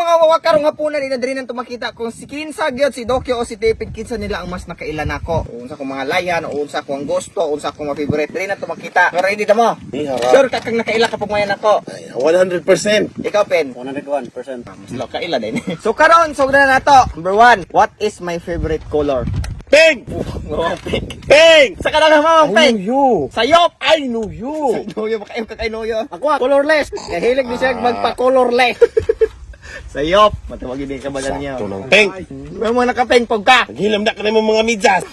mga wawakarong hapunan nila diri nang tumakita kung si kinsa gyud si Dokyo o si David kinsa nila ang mas nakailan ako. Unsa ko mga layan, unsa ko ang gusto, unsa ko mga favorite diri nang tumakita. Pero hindi mo. Sure ka kang nakaila ka pag mayan ako. 100%. Ikaw pen. 101%. Mas lo kaila din. So karon so na nato. Number 1, what is my favorite color? Pink! Pink. Pink! Sa kanang mga pink. you. Sayop. I know you. Noyo ba kayo kakay-noyo? Ako, colorless. Kaya hilig din siya magpa-colorless. Sayop. Matawagin din ka ba niyo? Ito ng pink. May mga naka-pink pog ka. Naghilam na ka na mga medyas.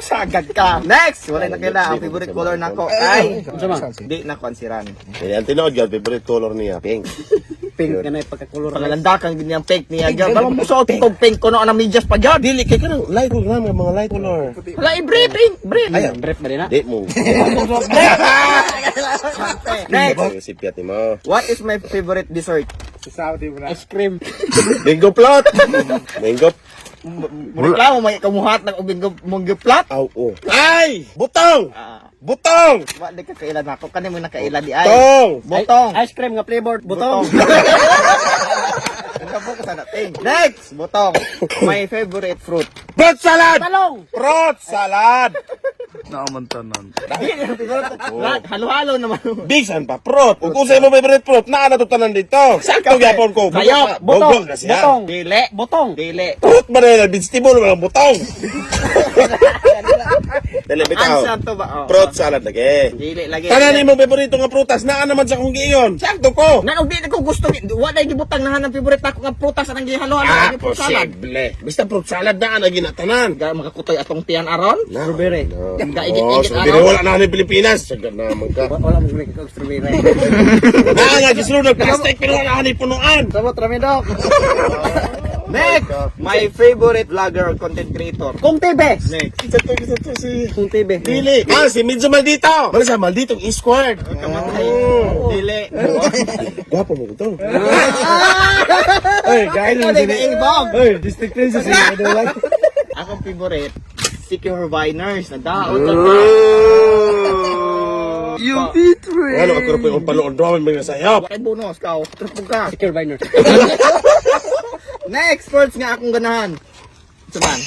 Sagad ka. Next, wala na kila ang favorite color nako ay Sama. di na konsiran. Kaya ang tinood ka, favorite color niya, pink. Pink ka na pagka-colorless. Pangalanda kang ganyan pink niya gyud. Balo mo suot kog pink kuno ang medyas pa gyud. Dili, kaya ka ng light color naman, mga light color. Wala i-brief pink, brief. Ayun, brief ba din ha? Di mo. Next, Si Piat mo. what is my favorite dessert? Ice cream. Mango plot. Mango. Reklamo may kamuhat ng ubing mong plat. Aw, oh. Ay! Butong! Butong! Wa di ka kailan nako kani mo nakaila di ay. Tong! Botong. Ice cream nga flavored butong. Kabo ka sana ting. Next, botong. My favorite fruit. Fruit salad! Talong. Fruit salad! Halo-halo naman. Bisan pa, fruit. Kung sa'yo mo favorite fruit, naanatutanan dito. Sakto gyapon ko. Sayop. Butong na siya. Butong. Dili. Butong. Dili. Fruit ba na yun? Vegetable ba ng butong? Dali, bitaw. Ansa to ba? Oh. Fruit salad lagi. Dili lagi. Tanan mo favorito nga prutas, naa naman sa kong giyon. Sakto ko. Nanog di ko gusto wa dai gibutang na ng favorite ako nga prutas anang gihalo-halo Ah, ang fruit salad. posible. Basta fruit salad na na ginatanan. Ga makakutoy atong tiyan aron. Strawberry. Gaigit-igit Oh, araw. wala na ni Pilipinas. Sagad naman ka. Wala mo balik ko strawberry. Naa nga gisulod ng plastic pero wala ni punuan. Sabot rami dok. Next, my favorite vlogger or content creator. Kung TV. Next. Isa to si Kung TV. Dili. Ah, si Medyo Maldito. Bala sa Malditong E-Squared. Dili. Gwapo mo ito. Ay, gaya Ikaw din ibang. Ay, district princess yung idol. Akong favorite, Secure Viners. Nadaot ka. You betray. Ano, ako rin po yung panood namin mga sayap. Kay bonus ka. Trupog ka. Secure Viner. Next, sports nga akong ganahan. Saban.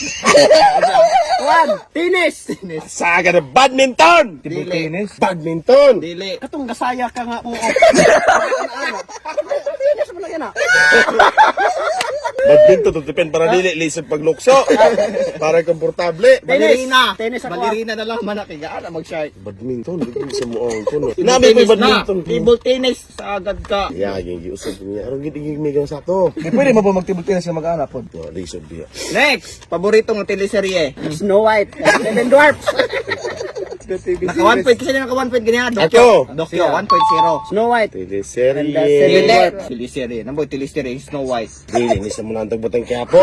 Tennis. Tennis. Saga na badminton. Dili. Badminton. Dili. Katong gasaya ka nga oo. Badminton, to depend para dili, lisod paglukso. Para komportable. Ballerina. Tennis ako. Ballerina na lang man kigaan mag-shark. Badminton, hindi sa muang ko. Namin may badminton. Table tennis sa agad ka. Yeah, yung giusap niya. Arong gitigig migang sa to. Pwede mo ba magtibot na siya mag-anak po? No, lisod biya. Next, paborito ng teleserye. Snow White. Seven Dwarfs. Naka 1 point kasi naka 1 point ganyan. Ako. Dokyo 1.0. Snow White. Teleserye. Dili. Teleserye. Namboy teleserye Snow White. Dili, ni sa muna ang tagbutang kiyapo.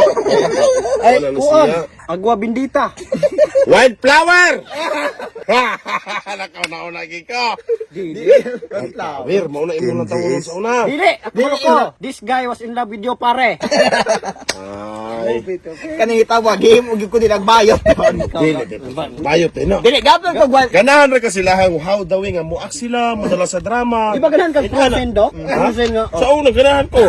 Ay, Wala na kuon. siya. Agua Bendita. Wildflower! Nakauna-una ko. Wildflower, mauna imo na tawon sa una. Dili. Ako ko. This guy was in love with you, pare. Ay. Kaning itawa game ug ko din nagbayot. Dili, bayot eh, no? Dili gapon ko gwan. Ganahan ra ka sila hang how dawing nga muak sila, madala sa drama. Di ba ganahan kang Frozen, Dok? Frozen nga. Sa una ganahan ko.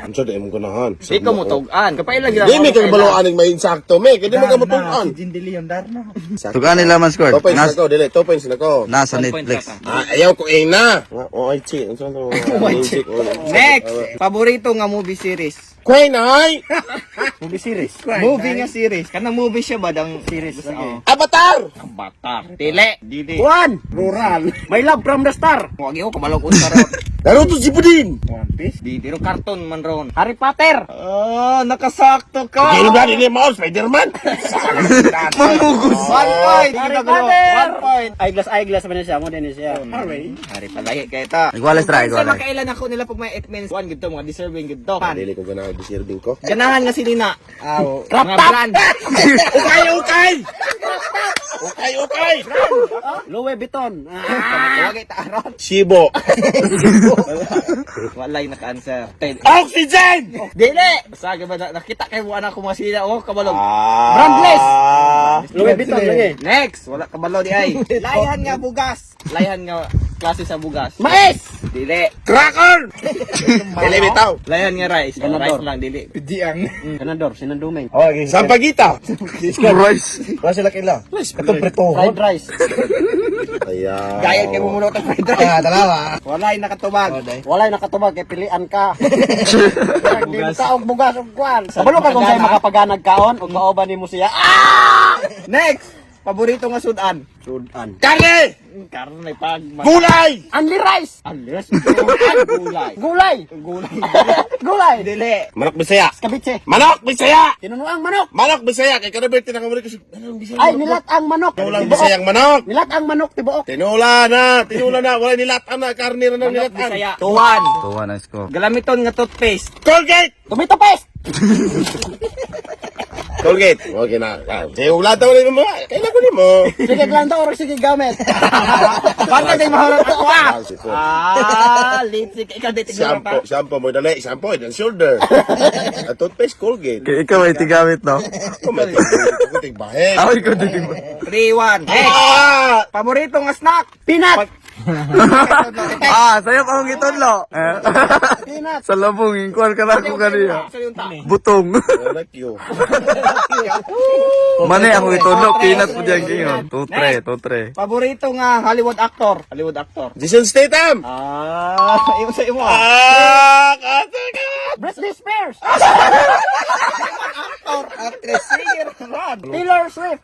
Unsa di mo ganahan? Ikaw mo tugan. Kapailan gyud. Di mi kang baloan ning may insakto, me, kay di mo ka matugan. Jindili yung Darna. Tugan nila man score. 2 points na ko, dili, 2 points na ko. Nasa Netflix. Ah, ayaw ko na. Oh, ay chi, unsa to? Next, paborito nga movie series. Queen ay Movie series. Movie nga series. Kanang movie siya ba dang Series. Oo. Avatar. Batar. Dili. Dili. Juan. Rural. My love from the star. Wag yo kabalog unsa ron. Naruto Shippuden. Di pero cartoon man ron. Harry Potter. Oh, nakasakto ka. Kaya ba din mo Spider-Man? Mamugus. 1 point. Harry Hindi na Potter. 1 point. Eyeglass man siya. Mo din siya. Hari palahi kay ta. Iguales try, Sa iguales. makailan ako nila pag may 8 minutes. 1 gid to mga deserving gid to. Dili ko ganahan deserving ko. Ganahan nga si Nina. Aw. Mga brand. Okay. Okay. Louis Vuitton. Wag ta aron. Shibo. Walay naka-answer. Oxygen. Dili. Basta ba nakita kay mo anak ko mga sila oh kabalog. Brandless. Louis Vuitton lagi. Next, wala kabalo di ay. Layan nga bugas. Layan nga klase sa bugas. Mais! Dili. Cracker! Dili bitaw. Layan nga rice. Ganador. Rice lang, dili. Ganador, sinandumeng. Oh, okay. Sampagita. Rice. Wala sila kila. Katong prito. Fried rice. Ayan. Gaya kay mumuno tag fried rice. Ah, dalawa. Walay nakatubag. Walay nakatubag, kay pilian ka. Di mo og bugas og kwan. Kabalo ka kung sa'yo makapaganag kaon, o kaoban ni mo siya. Next, paborito nga sudan. Sudan. Karne! Karne pag Gulay! Unli rice! Alis. Gulay. Gulay! Gulay. Gulay! Dili. Manok Bisaya. Kabitse. Manok Bisaya! Tinunuang manok! Manok Bisaya. Kay Kanaberte na kamuli ko siya. Anong Bisaya? Ay, nilat ang manok! Walang Tibuok. Bisayang manok. Nilat ang manok, tibuok. Tinula na. Wala nilatan na. Karne na Manok nilatan. Bisaya. Tuwan. Tuwa na score. Galamiton nga toothpaste. Colgate! Tomato paste! Colgate. Okay na. Sige, ulata mo mo. Kailan ko ni mo. Sige, klanta or sige gamit. Basta din mahorot ako ah. Shampoo. Lipstick. Ikaw di tignan pa. Shampoo mo dali. Shampoo and shoulder. At toothpaste Colgate. Kaya ikaw ay tigamit, no? Ako may tigbahin. Ako ikaw din. 3-1. Next. Ah! Paborito nga snack. Peanut! Sayap akong itonlo. Peanut! Sa labong, ingkuan ka na ako kanina. Sa yung tami. Butong. Like you. Mani akong itonlo, peanut po dyan ngayon. Tutre. Paborito nga Hollywood actor. Hollywood actor. Jason Statham! Iyon sa imo. Kata ka! Britney Spears! Actress singer. Rod. Taylor Swift!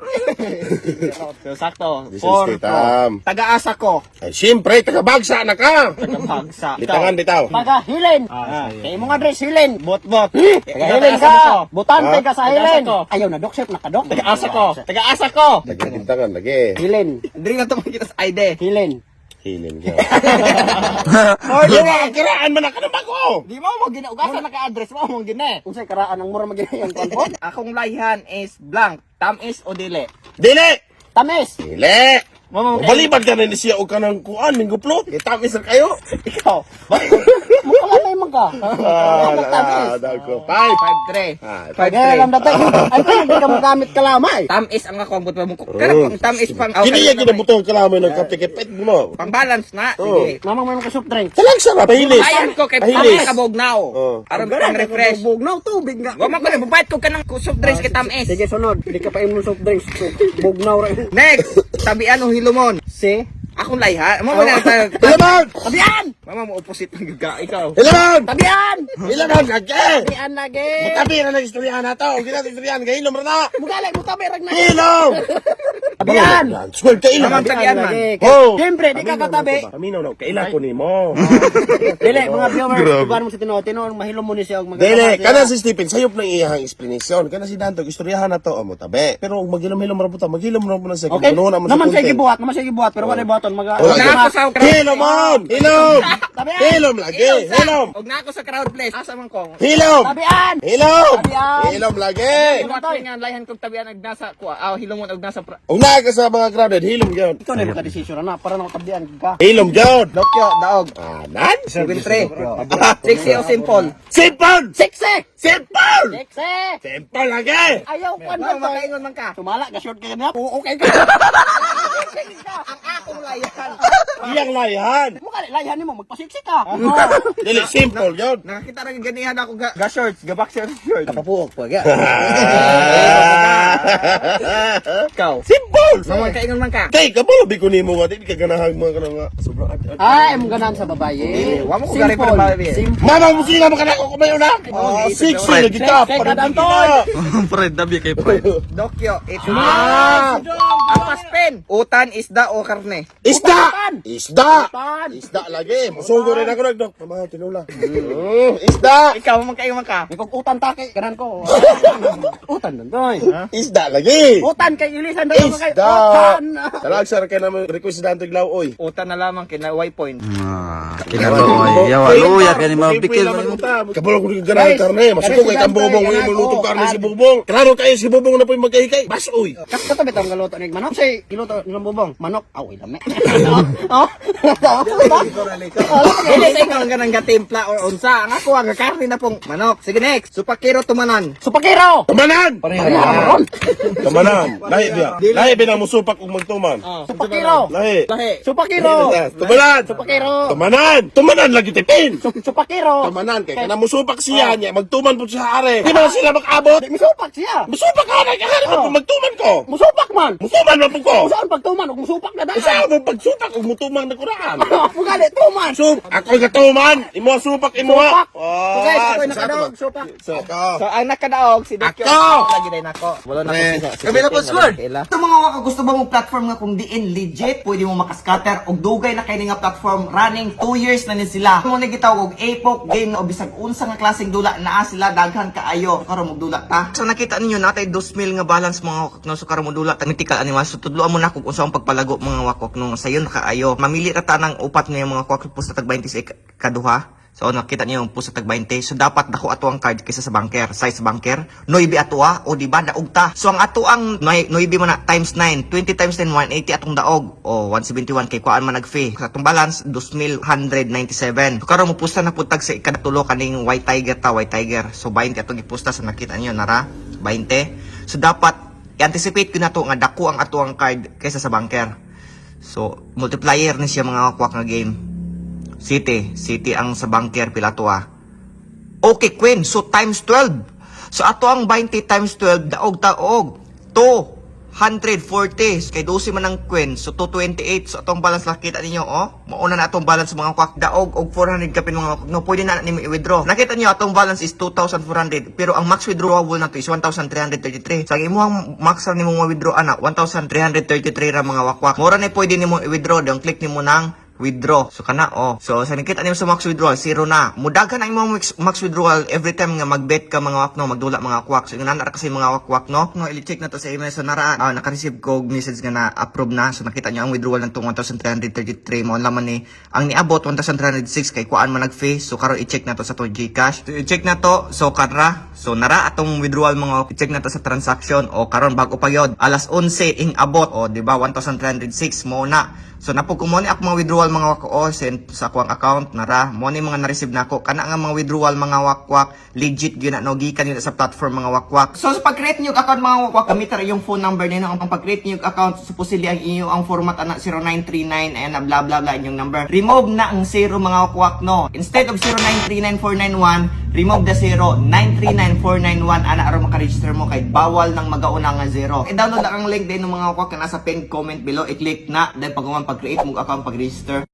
So, sakto. Jason Statham. Taga-asa ko. Ay, siyempre, taga-bagsa na ka! Taga-bagsa. Bitangan, bitaw. Taga Hilin! Kaya mo nga dress Hilin! Bot-bot. Taga Hilin ka! Butante ka sa Hilin! Taga-asa ko. Ayaw na, Doc Chef, nakadok. Taga-asa ko. Taga-asa ko. Bintangan, lagi. Hilin! Hindi na ito makikita sa ID. Hilin! Hilin ka. Or Yung mga kiraan man ang kanabag ko! Di mo ginaugasan naka-address mo mo gina. Kung sa'y karaan ang mura magiging konpon? Akong layhan is blank. Tamis o dili. Dili! Tamis! Dili! Mama, Balibad ka na ni siya o ka ng kuan, mingguplot. Itamis na kayo. ikaw. Mukha mo ka! Dako. 5. 5-3. Kaya alam dati, ay kung hindi ka magamit kalamay! Tamis ang ako ang buto mo. Karang tamis pang Kini yung ginabutong kalamay ng kapikipit mo. pang balance na. Oh. Sige. Mamang mayroon ka soft drink. Salang sarap, pahilis. Ayan ko kay Pahilis. tamis kabognaw. Oh. Aron pang refresh. Bugnaw, tubig nga! Wa man ko na bubayad ko kanang soft drinks kay tamis. Sige, sunod. Hindi ka pa inom ng soft drinks. Bugnaw rin. Next, tabian o hilumon. Si? Akong layha. Mama na tayo. Ilaman! Tabian! Mama mo opposite ng gaga ikaw. Ilaman! Tabian! Ilaman, lagi! Tabian lagi! Mutabi na ng istoryahan na to. Hindi natin istoryahan. Kahilom na na. Mugalay mo tabi, rag na! Hilom! Tabian! Swerte, ilom. Mamang tabian man. Oh. Siyempre, di ka katabi. Paminaw na. Kailan ko ni mo. Dili, mga viewers, iban mo si Tino. Tino, mahilom mo ni siya. Dili, kana si Stephen, sayop ng iyahang explanation. Kana si Dantog, istoryahan na to, o mo tabi. Pero maghilom-hilom rabuta, maghilom na mo na siya. Okay? Kung naman Naman siya gibuhat, pero wala buhaton. Wala. Una ako sa crowd. Hilomon! Hilom! Hilom lagi! Hilom! Og na ako sa crowd place. Asa man ko? Hilom! Tabian! Hilom! Tabian! Hilom lagi! Iwat ko nga layhan kog tabian og nasa kuha. Hilumon og nasa Kung na ka sa mga crowded, hilom yun. Ikaw na yung makadesisyon na, para na tabian ka. Hilom yun! Dokyo, daog. Anan? 7-3. Sexy o simple? Simple! Siksi! Simple! Siksi! Simple lagi! Ayaw ko Ano makaingon man ka? Sumala, ka-short ka na. Oo, okay ka. Ang akong layhan. Iyang layan! Mukha, layanin mo, magpasiksi ka. Dili, simple yun! Nakakita ra ganihan ako ga shorts, ga boxer shorts. Kapapuok pa, ga. Ikaw. Simple! Mama kaingon man ka. Kay, kabalo, ko ni mo nga, di ka ganahag mga ka na nga. Sobrang at. Ay, mo ganan sa babae. Wa mo ko gari pa babae. Simple. Mama mo sila mga ko kumayo na! Siksi, lagi ka! Kay Parinig Kadantoy. ka! Fred, dabi kay Fred. Dokyo, it's Ah! Apas pen. Utan, isda o karne. Isda! Isda! Utan. Isda lagi! Masugo rin ako nagdok. Mama, tinula. Isda! Ikaw mo kaingon man ka. May kong utan take, ganan ko. Utan nandoy. Isda lagi! Utan kay ilisan daw kay Isda! utan. Talag sir kay naman request na antog law oy. Utan na lamang kina Y point. Kinaloy. Yawa, luya ka ni mga bikil. Kabalo ko rin ganang karne. Masugo kay kang bubong. May malutong karne si bubong. Klaro kayo si bubong na po'y magkahikay. Bas oy! Kato bitong galuto ni manok say giluto ng bubong. Manok, aw ilame. Oh. Dili sa ikaw ang ganang gatimpla or unsa. Ang ako ang karne na pong manok. Sige next. Supakiro tumanan. Supakiro. Tumanan! Aron. Tumanan! Lahi biya. Lahi biya na musupak kung magtuman. Supakiro. Lahi. Lahi. Supakiro. Tumanan! Supakiro. Tumanan! Tumanan lagi tipin! Supakiro. Tumanan kay kana musupak siya niya magtuman po sa are. Di ba sila makabot? Musupak siya. Musupak ka na kahari man magtuman ko. Musupak man. Musuman man po ko. Saan pagtuman ug musupak na daan? Sa mo pagsupak ug mutumang na kuraan. Pugali tuman. Sup, ako gatuman. Imo supak imo. Supak. Oh, So guys, ako yung nakadaog. Supak. Ako. So ang nakadaog si Dokyo. Ako! Lagi din ako. Wala na Eh, ako. kami na po, squad. Ito mga waka gusto ba mo platform nga kung diin legit, pwede mo makascatter og dugay na kay nga platform running 2 years na ni sila. Mo na gitawag og APOC game o bisag unsa nga klaseng dula naa sila daghan kaayo karon mo dula ta. So nakita ninyo natay 2,000 nga balance mga wakak no so karon mo dula tactical animal so tudloan mo na kung unsa ang pagpalago mga wakak no sayon kaayo. Mamili ra ta ng upat nga mga wakak pusta tag 20 sa kaduha. So nakita niyo yung pusa tag 20. So dapat dako ato ang card kaysa sa banker. Size banker. 9 atua o di ba daog ta. So ang ato ang 9 man na times 9. 20 times 10 180 atong daog. O 171 kay kuan man nag-fee. Sa atong balance 2,197. So karon mo pusta na putag sa ikatulo kaning white tiger ta, white tiger. So 20 atong gipusta sa nakita niyo nara 20. So dapat i-anticipate ko na to nga dako ang ato ang card kaysa sa banker. So multiplier ni siya mga wakwak nga game. City ang sa banker pila to ah. Okay, Queen. So times 12. So ato ang 20 times 12 daog taog. 240. Kay 12 man ang Queen. So 228. So atong balance nakita ninyo oh. Mauna na atong balance mga kwak daog og 400 kapin mga no pwede na nimo i-withdraw. Nakita niyo atong balance is 2,400 pero ang max withdrawable na to is 1,333. Sa imong max ra nimo withdraw ana 1,333 ra mga wakwak. Mura na pwede nimo i-withdraw dong click nimo nang withdraw. So kana oh. So sa nakita nimo sa max withdrawal zero na. Mudagan ang imong max withdrawal every time nga magbet ka mga wakno magdula mga kwak. So ingon na kasi mga wakwak no. No i-check na to sa email so nara naka-receive ko message nga na approve na. So nakita niyo ang withdrawal ng 1,333 mo laman ni ang niabot 1,306 kay kuan man nag-fee. So karon i-check na to sa to GCash. So i-check na to so kanra. So nara atong withdrawal mga i-check na to sa transaction o karon bago pa yod alas 11 ing abot o di ba 1,306 mo na. So napog mo ni ako mga withdrawal mga wako send sa akong account nara mo ni mga na-receive nako kana nga mga withdrawal mga wakwak legit gyud na no gikan yun sa platform mga wakwak. So sa pag-create niyo account mga wakwak gamit ra yung phone number nino ang pag-create niyo account supposedly ang inyo ang format ana 0939 and blah blah blah inyong number. Remove na ang 0 mga wakwak no. Instead of 0939491 remove the 0 939491 ana aron maka-register mo kay bawal nang magauna nga 0. I-download lang ang link din ng mga wakwak na nasa pinned comment below i-click na then pag create mo account pag-register.